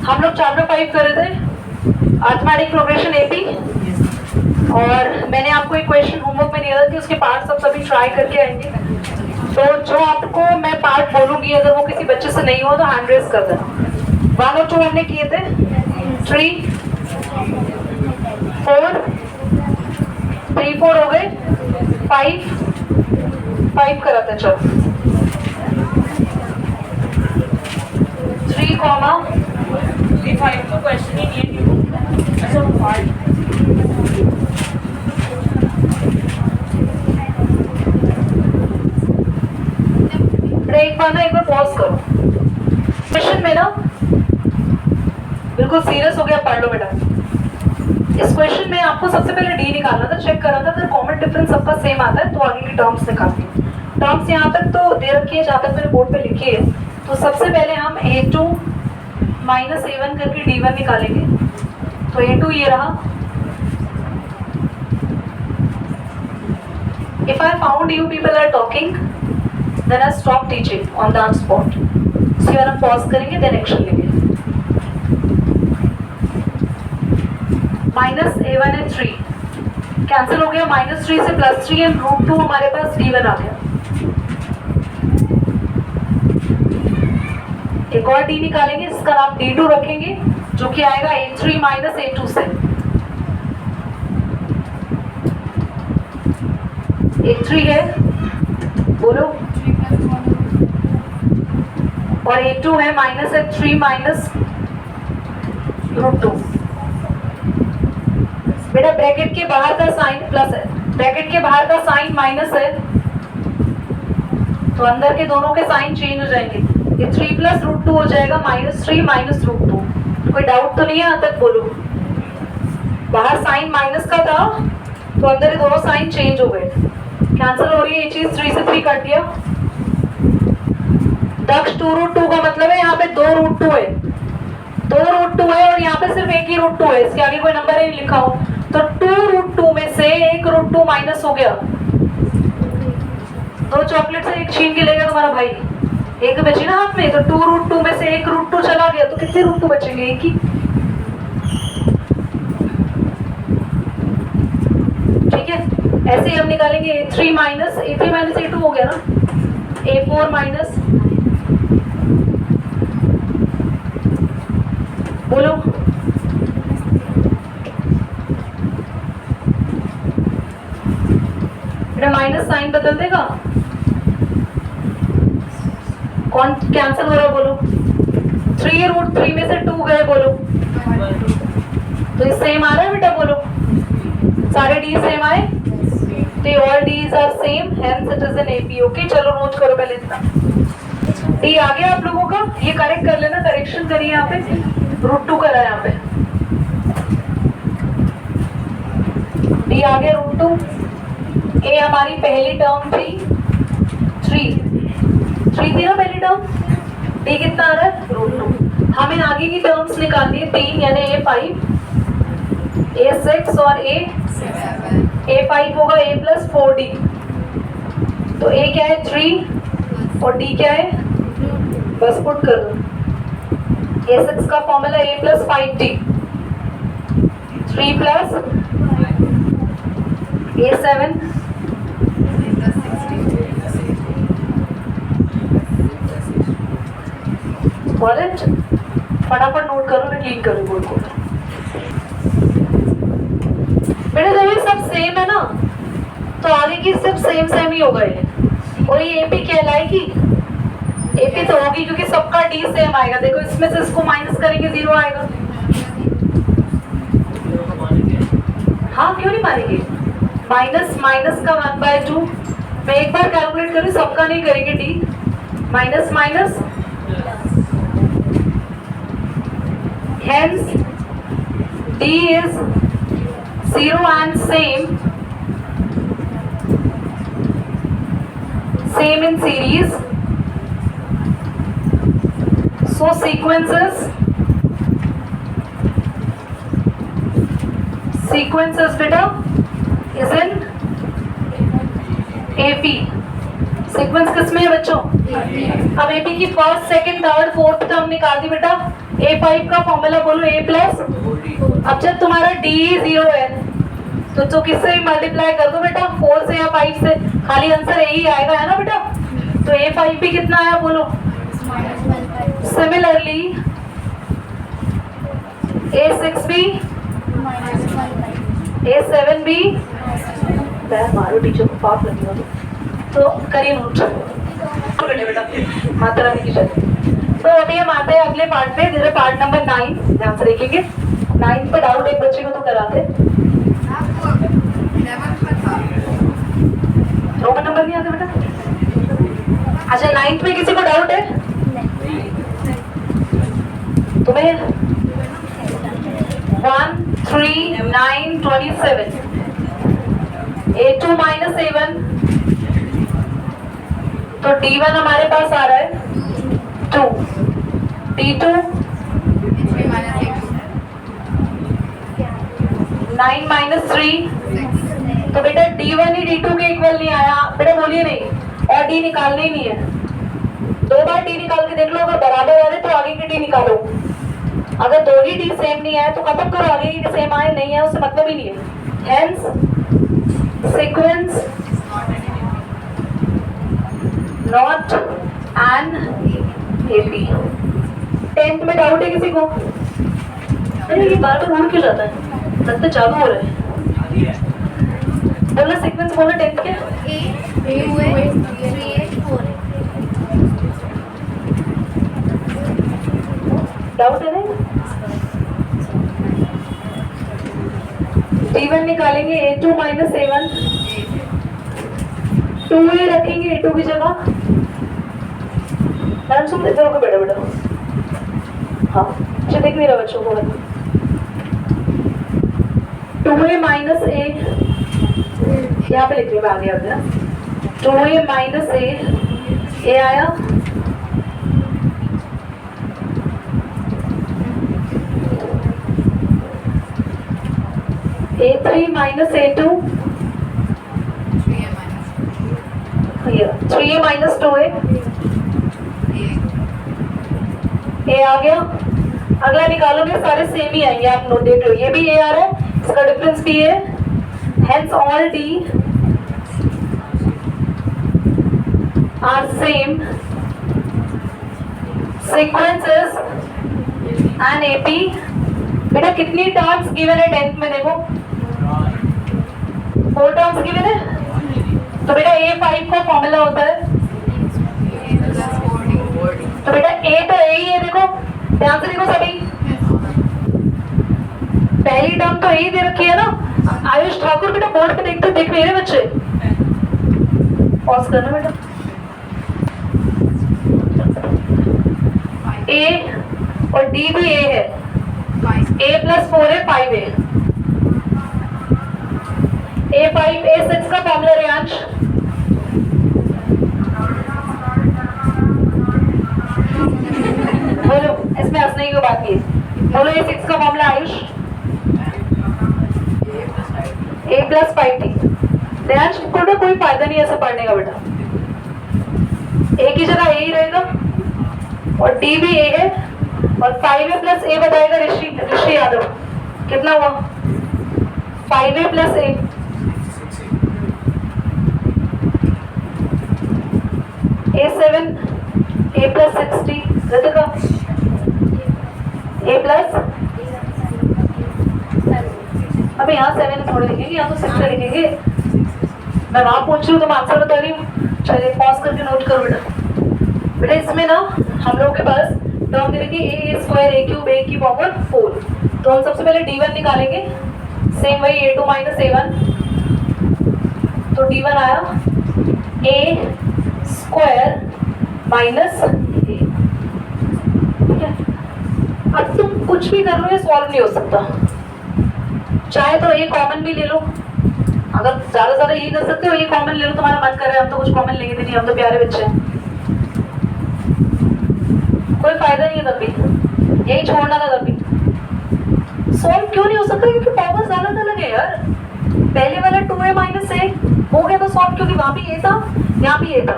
हम लोग चैप्टर 5 कर रहे थे, अर्थमेटिक प्रोग्रेशन एपी, और मैंने आपको एक क्वेश्चन होमवर्क में दिया था कि उसके पार्ट सब सभी ट्राई करके आएंगे। तो जो आपको मैं पार्ट बोलूंगी, अगर वो किसी बच्चे से नहीं हो तो हैंड रेज कर देना। 1 और 2 हमने किए थे, 3 4 3 4 हो गए, 5 करा था। चलो 3 कॉमा 5 तो क्वेश्चन ही नहीं है। अच्छा पार्ट एक बार ना, एक बार पॉज करो। क्वेश्चन में ना बिल्कुल सीरियस हो गया, पढ़ लो बेटा। इस क्वेश्चन में आपको सबसे पहले डी निकालना था, चेक करना था अगर कॉमन डिफरेंस सबका सेम आता है तो आगे की टर्म्स निकालनी है। टर्म्स यहाँ तक तो दे रखी है, जहाँ तक मैंने बोर्ड पे लिखी है। तो सबसे पहले हम a2 माइनस a1 करके d1 निकालेंगे। तो a2 ये रहा। If I found you people are talking, then I stop teaching on the spot. So यहाँ हम पॉज करेंगे, then एक्शन लेंगे। माइनस a1 है 3, कैंसिल हो गया। -3 से +3 एंड √2 हमारे पास d1 आ गया। एक और d निकालेंगे, इसका नाम d2 रखेंगे, जो कि आएगा a3 माइनस a2 से। a3 है, बोलो, और a2 है -3 माइनस √2। बेटा ब्रैकेट के बाहर का साइन प्लस है, ब्रैकेट के बाहर का साइन माइनस है, तो अंदर के दोनों के साइन चेंज हो जाएंगे। ये 3 प्लस √2 हो जाएगा -3 माइनस √2। कोई डाउट तो नहीं है यहाँ तक? बोलो। बाहर साइन माइनस का था तो अंदर के दोनों साइन चेंज हो गए, कैंसिल हो रही है ये चीज। 3 से 3 काट दिया। दक्ष 2√2 का मतलब है यहाँ पे 2 √2 है, 2 √2 है, और यहाँ पे सिर्फ एक ही √2 है, इसके आगे कोई नंबर ही नहीं लिखा हो। तो 2 √2 में से एक √2 माइनस हो गया। 2 चॉकलेट से एक छीन के लेगा तुम्हारा भाई, एक बची ना हाथ में, तो 2 √2 में से एक √2 चला गया, तो कितने √2 बचेंगे? एक ही। ठीक है, ऐसे ही हम निकालेंगे। a3 माइनस a2 हो गया ना, a4 माइनस, बोलो, बेटा माइनस साइन बदल देगा। कौन कैंसिल हो रहा है? बोलो। 3 में से 2 गए, बोलो। तो ये सेम आ रहा है बेटा, बोलो। सारे डी सेम आए, तो all Ds are same, hence it is an AP. Okay, चलो नोट करो पहले इतना। डी आ गया आप लोगों का, ये करेक्ट कर लेना, करेक्शन करिए यहाँ पे, √2 करा यहाँ पे। डी आ गया √2। ए हमारी पहली टर्म थी 3 थी ना पहली टर्म। डी कितना आ रहा है? √2। हमें आगे की टर्म्स निकालनी है 3, यानी a5, a6 और a5 होगा a प्लस 4d। तो a क्या है? 3 और d क्या है? बस पुट कर दो। a6 का formula a plus 5d, 3 plus a7 wallet. फटाफट नोट करो, मैं क्लीन करूँ बोर्ड को। बेटा जब ये सब सेम है ना, तो आगे की सब सेम ही होगा ये, और ये एपी कहलाएगी। एपी तो होगी क्योंकि सबका डी सेम आएगा। देखो इसमें से इसको माइनस करेंगे 0 आएगा। हाँ क्यों नहीं मारेंगे? माइनस का 1/2। मैं एक बार कैलकुलेट करूँ, सबका नहीं करेंगे। D minus minus, hence d is 0 and same in series, so sequences beta is in AP, sequence किसमें है बच्चों? अब एपी की first second third fourth term निकाल दी बेटा। A5 का फॉर्मूला बोलो A प्लस। अब जब तुम्हारा D 0 है तो किससे भी मल्टीप्लाई कर दो बेटा, 4 से या 5 से, खाली आंसर यही आएगा, है ना बेटा? तो A5 भी कितना आया बोलो? सिमिलरली A6 भी, A7 भी, मारो टीचर को पाप लगेगा तो करिए नोट बेटा माता रानी की जय। तो अभी हम आते हैं अगले पार्ट पे, जैसे पार्ट नंबर 9 ध्यान से देखेंगे। 9 पे डाउट एक बच्चे को तो कराते, रोमन नंबर नहीं आते बेटा। अच्छा 9th में किसी को डाउट है तुम्हें? 1 3 9 27 A2 माइनस A1, तो D1 हमारे पास आ रहा है 2, D2 9 माइनस 3, तो बेटा D1 ही D2 के इक्वल नहीं आया बेटा, बोलिए नहीं, और D निकालने ही नहीं है। 2 बार D निकाल के देख लो, अगर बराबर आ रहे तो आगे की D निकालो। अगर 2 ही D सेम नहीं आया तो खत्म करो, आगे की सेम आए नहीं है उससे मतलब ही नहीं है। Hence sequence not an AP। 10th में डाउट है किसी को? अरे ये बार बार उड़ क्यों जाता है, लगता चालू हो रहा है। बोलो सीक्वेंस बोलो 10th के। डाउट है ना? D1 निकालेंगे A2 माइनस A1, 2A रखेंगे A2 की जगह। मैडम सुन इधर होकर बैठो बेटा, हाँ मुझे देख नहीं रहा बच्चों को। 2A माइनस A यहाँ पे लिख रही हूँ मैं, आगे आगे ना। 2A माइनस A आया, A3 minus A2, 3A minus 2A, A आ गया। अगला निकालोगे सारे सेम ही आएंगे, आप नोट देख लो, ये भी A आ रहा है, इसका डिफरेंस भी है। Hence all D are same, sequence is an AP। बेटा कितनी टर्म्स गिवन है 10th में देखो? 4 टर्म्स गिवन है, तो बेटा A5 का फॉर्मूला होता है, तो बेटा A तो A ही है, देखो ध्यान से देखो सभी, पहली टर्म तो A ही दे रखी है ना। आयुष ठाकुर बेटा बोर्ड पे देखते देख मेरे बच्चे, पॉज करना बेटा। A और D भी A है, A plus 4A 5A, A5 A6 का फॉर्मूला रियांश, बोलो इसमें हंसने की बात नहीं है, बोलो A6 का formula Ayush. A plus 5T। Riyansh को कोई फायदा नहीं है ऐसा पढ़ने का बेटा, A की जगह A ही रहेगा और D भी A है, और 5A प्लस A बताएगा ऋषि यादव, कितना हुआ? 5A plus A, A7 A plus 60, Kritika A plus, अब यहाँ 7 थोड़े लिखेंगे, यहाँ तो 6 लिखेंगे। मैं वहां पूछ रही हूँ, तुम आंसर बता रही हूँ। चलिए पॉज करके नोट करो बेटा। बेटा इसमें ना हम लोगों के पास टर्म दे रखी A square A cube A की पावर 4, तो हम सबसे पहले D1 निकालेंगे, सेम वही A2 माइनस A1, तो D1 आया A स्क्वायर माइनस A। ठीक है, अब तुम कुछ भी कर लो ये सॉल्व नहीं हो सकता, चाहे तो A कॉमन भी ले लो, अगर ज्यादा यही कर सकते हो, ये कॉमन ले लो, तुम्हारा मन कर रहा है, हम तो कुछ कॉमन लेंगे नहीं, हम तो प्यारे बच्चे हैं, कोई फायदा नहीं है तब भी, यही छोड़ना था तब भी। सॉल्व क्यों नहीं हो सकता? क्योंकि पावर ज्यादा अलग है यार, पहले वाला 2A माइनस A हो गया तो सॉल्व, क्योंकि वहां भी ए था यहाँ भी ए था,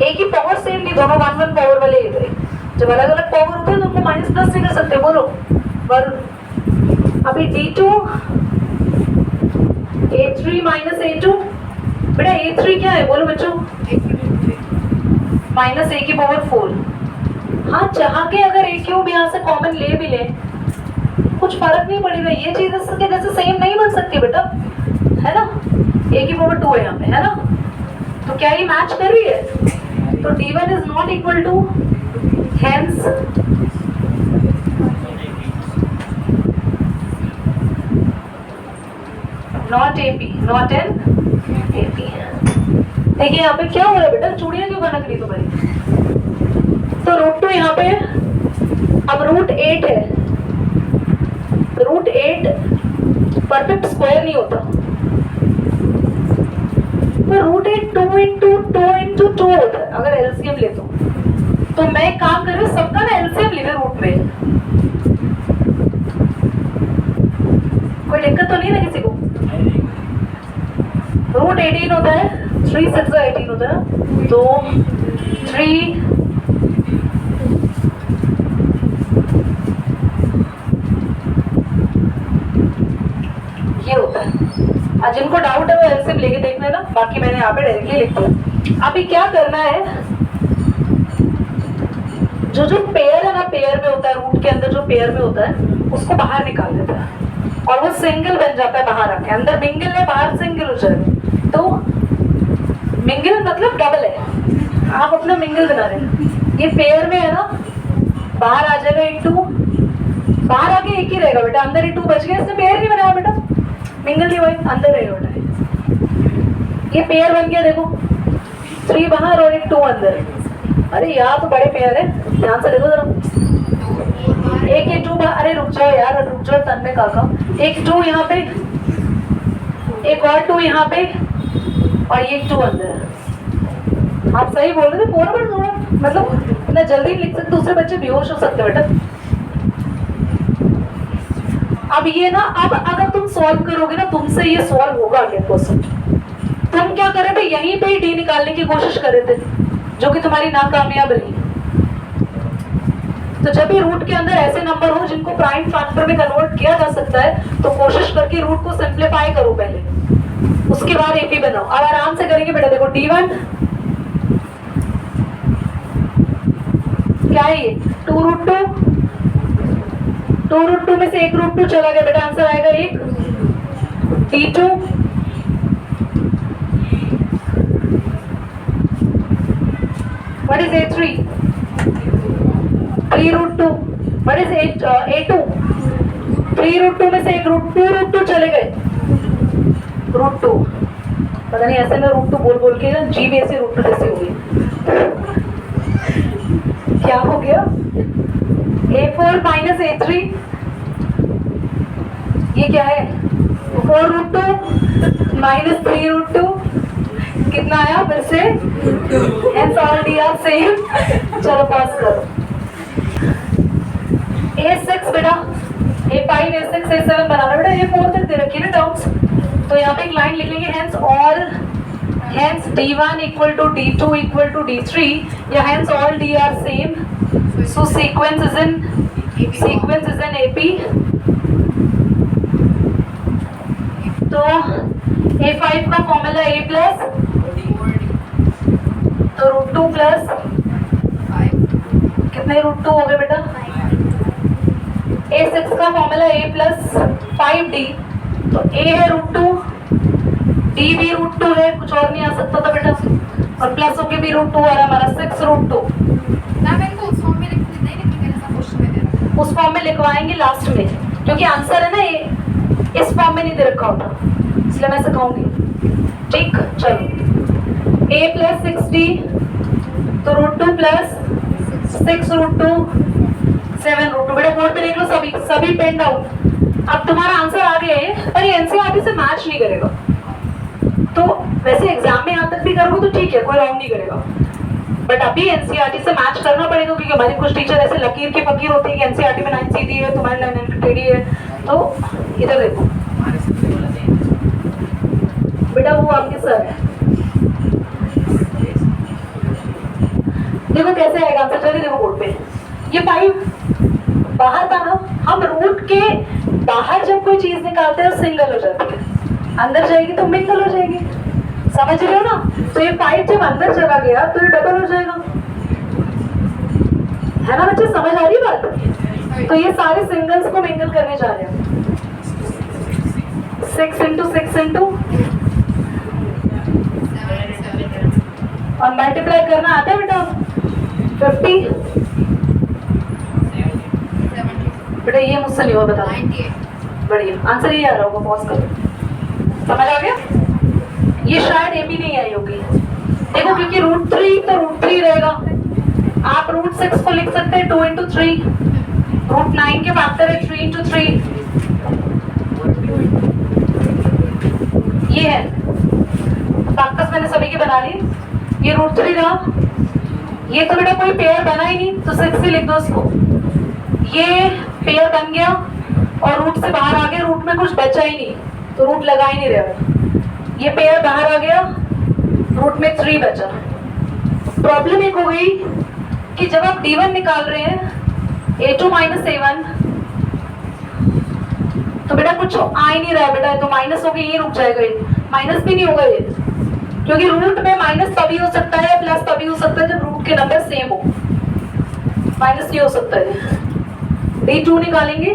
ए की पावर सेम नहीं, दोनों 1 1 पावर वाले ए थे। जब अलग अलग पावर होते हैं तो उनको माइनस प्लस नहीं कर सकते। बोलो वरुण। अभी D2 A3 माइनस A2, बेटा A3 क्या है बोलो बच्चों? माइनस ए की पावर 4। हाँ चाह के अगर ए क्यूब यहाँ से कॉमन ले भी ले कुछ फर्क नहीं पड़ेगा, ये चीज इसके जैसे सेम नहीं बन सकती बेटा, है ना? ए की पावर 2 है यहाँ पे, है ना? तो क्या ये मैच कर रही है? तो D1 is not equal to, hence not AP, not an AP। देखिए यहाँ पे क्या हो रहा है बेटा, चूड़ियां क्यों बनक रही तुम्हारी? तो √2 यहाँ पे, अब √8 है, √8 परफेक्ट स्क्वायर नहीं होता, तो √8 2 इंटू 2 होता है अगर एलसीएम ले तो मैं एक काम कर रही हूँ, सबका ना एलसीएम ले रूट में, कोई दिक्कत तो नहीं ना किसी को? √18 होता है, 3 6 18 होता है, तो 3 ये होता है। आज जिनको डाउट है वो एलसीएम लेके देख लेना, बाकी मैंने यहाँ पे डायरेक्टली लिख दिया। अभी क्या करना है, जो पेयर है ना, पेयर में होता है, रूट के अंदर जो पेयर में होता है उसको बाहर निकाल देता है और वो सिंगल बन जाता है बाहर आके, अंदर मिंगल है बाहर सिंगल हो जाएगा। तो मिंगल मतलब डबल है, आप अपना मिंगल बना रहे हैं, ये पेयर में है ना, बाहर आ जाएगा एक 2, बाहर आके एक ही रहेगा बेटा, अंदर ही 2 बच गया, इसने पेयर नहीं बनाया बेटा, मिंगल नहीं हुआ, अंदर रहेगा बेटा, ये पेयर बन गया, देखो 3 बाहर और एक 2 अंदर। अरे यार तो बड़े पेयर है, ध्यान से देखो जरा, एक ये 2 बाहर, अरे रुक जाओ यार, रुक जाओ तन्मय काका, एक 2 यहाँ पे, एक और 2 यहाँ पे और ये 2 अंदर। आप सही बोल रहे थे, पूरा मतलब इतना जल्दी लिख सकते, दूसरे बच्चे बेहोश हो सकते बेटा। अब ये ना, अब अगर तुम सॉल्व करोगे ना, तुमसे ये सॉल्व होगा 100%। तुम क्या करे थे, यहीं पे ही डी निकालने की कोशिश कर रहे थे, जो कि तुम्हारी नाकामयाब रही। तो जब भी रूट के अंदर ऐसे नंबर हो जिनको प्राइम फैक्टर में कन्वर्ट किया जा सकता है, तो कोशिश करके रूट को सिंप्लीफाई करो पहले, उसके बाद एपी बनाओ। अब आराम से करेंगे बेटा, देखो D1 क्या है, ये 2√2, 2√2 में से एक √2 चला गया बेटा, आंसर आएगा 1। D2 what is A3, 3√2, what is A2, 3√2 में से एक √2 चले गए, √2, पता नहीं ऐसे में √2 बोल बोल के ना जीभ ऐसे √2 जैसे हो गई, क्या हो गया? A4 माइनस A3, ये क्या है? 4√2 माइनस 3√2, कितना आया फिर से? Hence all D are same। चलो पास करो। A6 बेटा, A5 A6 A7 बनाना बेटा, A4 तक दे रखी है ना डाउट्स, तो यहाँ पे एक लाइन लिख लेंगे, hence D1 equal to D2 equal to D3, या hence all D are same, so sequence is in AP। तो A5 का फॉर्मूला A प्लस, तो √2 प्लस कितने √2 हो गए बेटा? A6 का फॉर्मूला A प्लस 5D, तो A है √2, D भी √2 है, कुछ और नहीं आ सकता था बेटा, और प्लस होके भी √2 आ रहा हमारा 6√2। उस फॉर्म में लिखवाएंगे लास्ट में, क्योंकि आंसर है ना ये इस फॉर्म में नहीं दे रखा होता, इसलिए मैं सिखाऊंगी। ठीक, चलो A प्लस 6D, तो √2 प्लस 6√2 7√2। बेटा बोर्ड पे देख लो, सभी पेन डाउन। अब तुम्हारा आंसर आ गया है, पर ये एनसीईआरटी से मैच नहीं करेगा, तो वैसे एग्जाम में यहाँ तक भी करोगे तो ठीक है, कोई रॉन्ग नहीं करेगा, बट अभी एनसीईआरटी से मैच करना पड़ेगा, क्योंकि हमारी कुछ टीचर ऐसे लकीर की फकीर होती है कि एनसीईआरटी में 9 सीधी है, तुम्हारे 9 टेढ़ी है। तो इधर देखो बेटा, बेटा वो आपके सर है। देखो कैसे आएगा आंसर, जल्दी देखो बोर्ड पे। ये 5 बाहर था ना, हम रूट के बाहर जब कोई चीज निकालते हैं सिंगल हो जाती है, अंदर जाएगी तो मिंगल हो जाएगी, समझ रहे हो ना? तो ये 5 जब अंदर चला गया तो ये डबल हो जाएगा, है ना बच्चे? समझ आ रही बात? तो ये सारे सिंगल्स को मिंगल करने जा रहे हैं। 6 into 6 into और मल्टीप्लाई करना आता है बेटा? 50। बेटा ये मुझसे नहीं हुआ, बता। 98। बढ़िया, आंसर ये आ रहा होगा, पॉज करो। समझ आ गया? ये शायद ए भी नहीं आई होगी, देखो क्योंकि √3 तो √3 रहेगा। आप √6 को लिख सकते हैं 2 into 3, √9 के फैक्टर है 3 into 3। ये है फैक्टर्स, मैंने सभी के बना लिए। ये √3 रहा, ये तो बेटा कोई पेयर बना ही नहीं तो 6 से लिख दो उसको। ये पेयर बन गया और रूट से बाहर आ गया, रूट में कुछ बचा ही नहीं तो रूट लगा ही नहीं रहा। ये पेयर बाहर आ गया, रूट में 3 बचा। प्रॉब्लम एक हो गई कि जब आप D1 निकाल रहे हैं A2 - A1 तो बेटा कुछ आ ही नहीं रहा है बेटा, तो माइनस हो गई, ये रुक जाएगा, ये माइनस भी नहीं होगा ये, क्योंकि रूट में माइनस तभी हो सकता है, प्लस तभी हो सकता है जब रूट के नंबर सेम हो, माइनस नहीं हो सकता है। D2 निकालेंगे,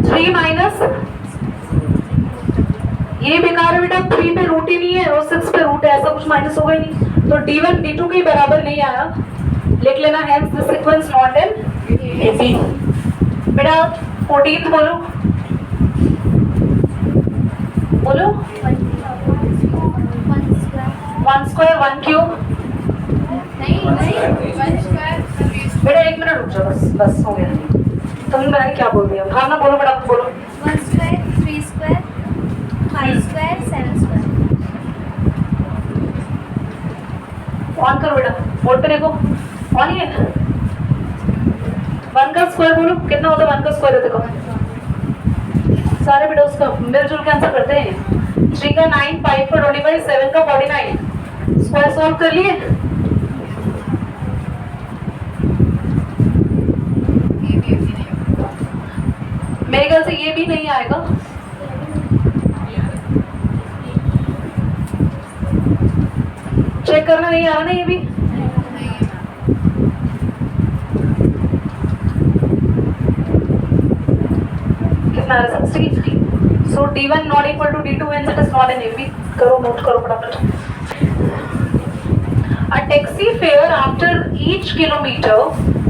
3 माइनस ये बेकार है बेटा, 3 पे रूट ही नहीं है और 6 पे रूट है, ऐसा कुछ माइनस होगा ही नहीं, तो D1 D2 के बराबर नहीं आया, लिख लेना hence the sequence not in AP। बेटा 14 बोलो, बोलो 1 square 1 cube। बेटा 1 मिनट रुक जाओ, बस बस हो गया। तुमने मैंने क्या बोल दिया? भावना बोलो बेटा, बोलो। 1 square 3 square 5 square 7 square। On करो बेटा, बोर्ड पे देखो, ऑन ही है। 1 का स्क्वायर बोलो, कितना होता है 1 का स्क्वायर? देखो सारे बेटा उसका मिलजुल के आंसर करते हैं। 3 का 9, 5 का 25, 7 का 49, स्क्वायर सॉल्व कर लिए। मेरे ख्याल से ये भी नहीं आएगा, चेक करना, नहीं आ रहा ना ये भी। कितना आ रहा? 60। So D1 not equal to D2 when it is not an AP। करो, नोट करो फटाफट। A taxi fare after each kilometer,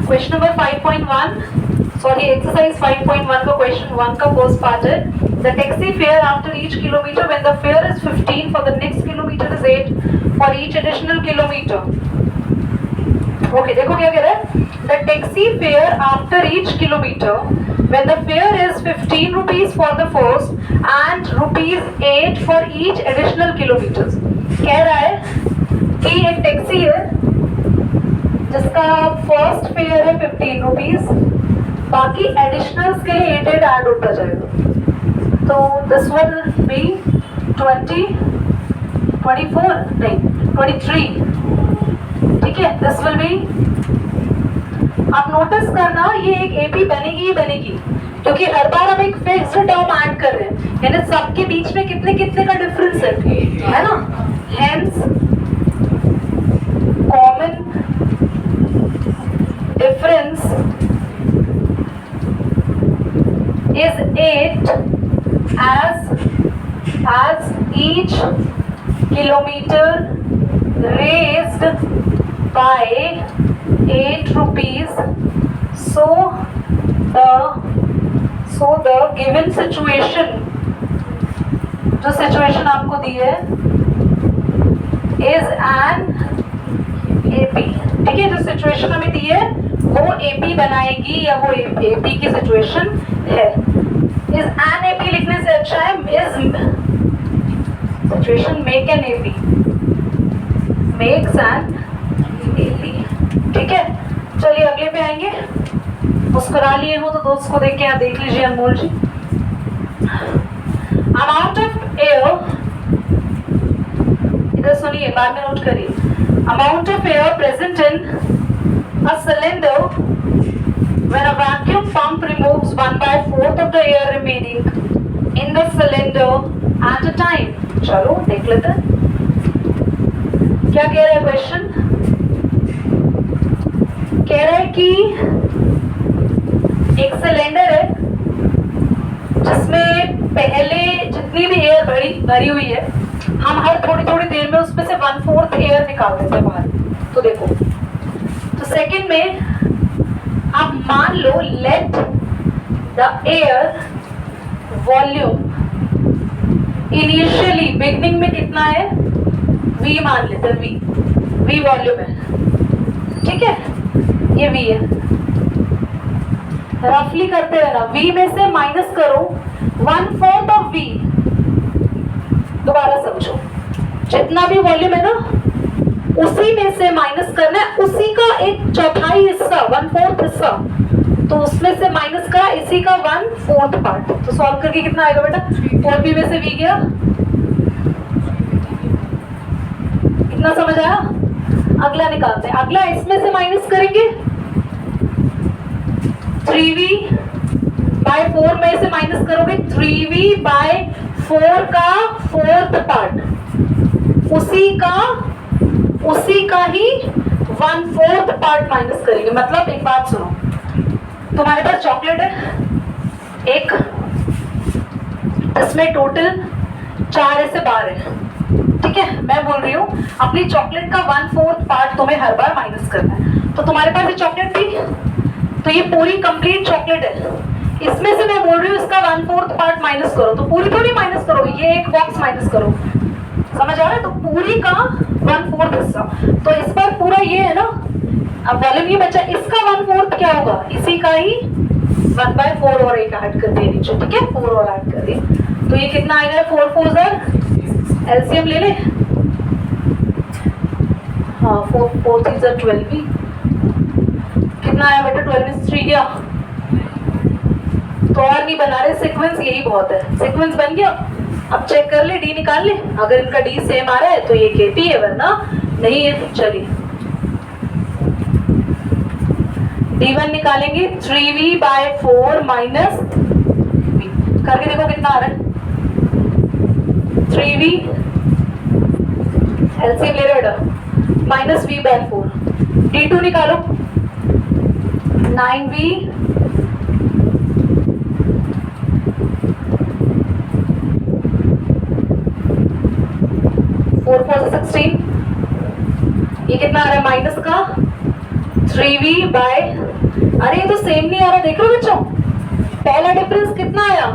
question number 5.1, sorry exercise 5.1 का question 1 का first part है। The taxi fare after each kilometer when the fare is 15 for the next kilometer is 8 for each additional kilometer। Okay, देखो क्या कह रहा है? The taxi fare after each kilometer when the fare is 15 rupees for the first and rupees 8 for each additional kilometers। कह रहा है कि एक टैक्सी है जिसका फर्स्ट फेयर है 15 रुपीज, बाकी एडिशनल्स के लिए 8 ऐड होता जाएगा, तो दिस विल बी 20 24 नहीं 23, ठीक है? दिस विल बी, आप नोटिस करना ये एक एपी बनेगी ही बनेगी, क्योंकि हर बार हम एक फिक्स्ड टर्म ऐड कर रहे हैं, यानी सबके बीच में कितने कितने का डिफरेंस है ना? Hence common difference is 8 as each kilometer raised by 8 rupees, so the given situation, जो सिचुएशन आपको दी है is an AP, ठीक है? जो सिचुएशन हमें दी है वो AP बनाएगी या वो AP की सिचुएशन है। इस एन AP लिखने से अच्छा है is situation make an AP, makes an AP, ठीक है? चलिए अगले पे आएंगे। मुस्कुरा लिए हो तो दोस्त को देख के यहाँ देख लीजिए अनमोल जी। अमाउंट ऑफ एयर, इधर सुनिए बाद में नोट करिए, amount of air present in a cylinder when a vacuum pump removes 1/4 of the air remaining in the cylinder at a time. चलो देख लेते हैं क्या कह रहा है क्वेश्चन। कह रहा है कि एक सिलेंडर है जिसमें पहले जितनी भी एयर भरी हुई है, हम हर थोड़ी थोड़ी देर में उसमें से 1/4 एयर निकाल देते हैं बाहर। तो देखो, तो सेकंड में आप मान लो let the air volume initially beginning में कितना है, V मान लेते हैं, V वॉल्यूम है, ठीक है, ये V है। रफली करते रहना, V में से माइनस करो 1/4 ऑफ V। दोबारा समझो, जितना भी वॉल्यूम है ना उसी में से माइनस करना है, उसी का एक चौथाई हिस्सा, 1/4 हिस्सा, तो उसमें से माइनस करा इसी का 1/4 पार्ट। तो सॉल्व करके कितना आएगा बेटा, 4B में से V गया, कितना समझ आया। अगला निकालते हैं, अगला इसमें से माइनस करेंगे 3V/4 में से माइनस करोगे 3V/4 का 4th पार्ट, उसी का ही 1/4 पार्ट माइनस करेंगे। मतलब एक बात सुनो, तुम्हारे पास चॉकलेट है एक, इसमें टोटल 4 ऐसे बार है, ठीक है। मैं बोल रही हूँ अपनी चॉकलेट का 1/4 पार्ट तुम्हें हर बार माइनस करना है। तो तुम्हारे पास ये चॉकलेट थी, तो ये पूरी कंप्लीट चॉकलेट है, इसमें से मैं बोल रही हूँ इसका 1/4 पार्ट माइनस करो। तो पूरी थोड़ी माइनस करो, ये एक बॉक्स माइनस करो, समझ आ रहा है। तो पूरी का 1/4 हिस्सा, तो इस बार पूरा ये है ना, अब वॉल्यूम ये बचा, इसका 1/4 क्या होगा, इसी का ही 1/4 और एक ऐड कर दिए नीचे, ठीक है, 4 और ऐड कर दिए। तो ये कितना आएगा, 4 4 एलसीएम ले ले, हाँ 4 4 12 कितना आया बेटा, 12 में 3 गया। तो और नहीं बना रहे सीक्वेंस, यही बहुत है। सीक्वेंस बन गया, अब चेक कर ले, डी निकाल ले, अगर इनका डी सेम आ रहा है तो ये केपी है, वरना नहीं है। चलिए D1 निकालेंगे 3V/4 माइनस V, करके देखो कितना आ रहा है, 3V एलसीएम ले रहे हो माइनस V/4। D2 निकालो 9V 4 4 16, ये कितना आ रहा है माइनस का 3V/, अरे ये तो सेम नहीं आ रहा, देख रहे हो बच्चों, पहला डिफरेंस कितना आया,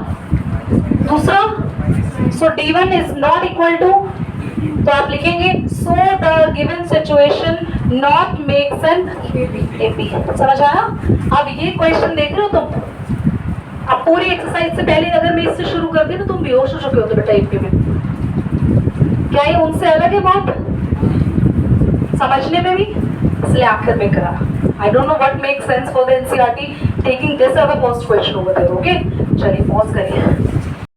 दूसरा। So D1 is not equal to, तो आप लिखेंगे so the given situation not makes an AP. समझ आया। अब ये क्वेश्चन देख रहे हो तुम, अब पूरी एक्सरसाइज से पहले अगर मैं इससे शुरू करती तो तुम बेहोश हो चुके होते बेटा एपी में। क्या ये उनसे अलग है बहुत समझने में भी, इसलिए आखिर में करा। I don't know what makes sense for the NCERT taking this as a first question over there, okay? चलिए पॉज करिए।